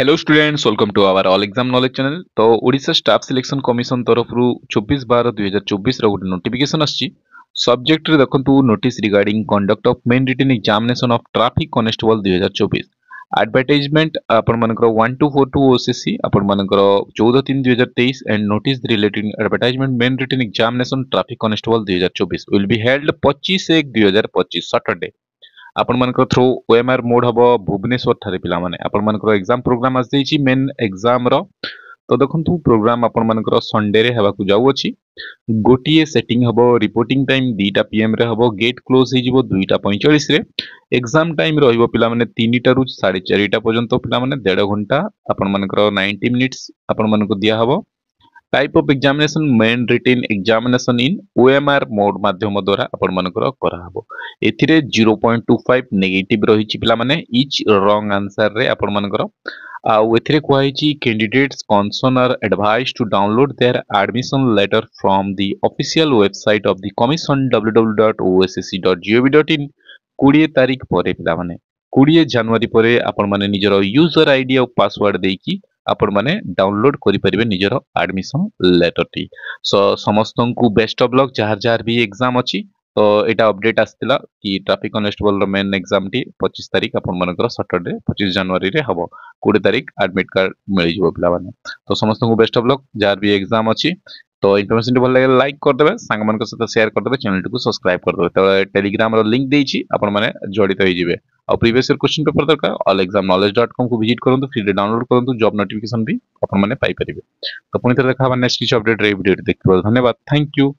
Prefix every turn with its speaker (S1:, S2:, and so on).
S1: Hello students, welcome to our all exam knowledge channel. तो Odisha staff selection commission तरफ 24/12/2024 गोटे notification आछि। Subject रे देखंतु notice regarding conduct of main written examination of traffic constable 2024। Advertisement आपण मानकर 1242 OCC आपण मानकर 14/3/2023 and notice relating advertisement main written examination traffic constable 2024 will be held 25/1/2025 Saturday. आपण मानकर थ्रू ओएमआर मोड हबो भुवनेश्वर थारे पिला माने आपण मानकर एग्जाम प्रोग्राम आस देछि मेन एग्जाम रो। तो देखंतु प्रोग्राम आपण मानकर संडे रे हेबा को जाउ अछि। गोटिए सेटिंग हबो, रिपोर्टिंग टाइम 2टा पीएम रे हबो, गेट क्लोज हे जिवो 2:45 रे। एग्जाम टाइम रहिबो पिला माने 3टा रु 4:30 पर्यंत पिला माने 1.5 घंटा आपण मानकर 90 मिनिट्स आपण मानको दिया हबो। Type of examination main written examination in OMR mode माध्यम द्वारा आपण मानकर करा हबो। एथिरे 0.25 नेगेटिव रहिछि पिला माने इच रॉन्ग आंसर रे आपण मानकर आउ एथिरे कुआइछि candidates concern are advised to download their admission letter from the official website of the commission www.ossc.gov.in 20 तारीख परे पिला माने 20 जनवरी परे आपण माने निजर यूजर आईडी और पासवर्ड देकी आपण माने डाउनलोड करि परिबे निजर एडमिशन लेटर टी। सो समस्तंकु बेस्ट ऑफ लक जहार जहार भी एग्जाम अछि। तो एटा अपडेट आस्तिला कि ट्रैफिक कांस्टेबल रो मेन एग्जाम टी 25 तारीख आपण मानकर सैटरडे 25 जनवरी रे हबो। 20 तारीख एडमिट कार्ड मिल जिवो पिला माने। तो समस्तंकु बेस्ट ऑफ लक जहार भी एग्जाम अछि। तो इन्फॉर्मेशन भल लगे लाइक कर देबे, सांग मान सहित शेयर कर देबे, चैनल को सब्सक्राइब कर देबे। तो टेलीग्राम रो लिंक देइछि आपण माने जडित होई जिवे। और प्रीवियस ईयर क्वेश्चन पेपर दरकार allexamknowledge.com को विजिट करंतु, फ्री डाउनलोड करंतु, जॉब नोटिफिकेशन भी आपण माने पाई परिबे। तो पुनी तरह देखा नेक्स्ट किछ अपडेट रे वीडियो देखिबो। धन्यवाद, थैंक यू।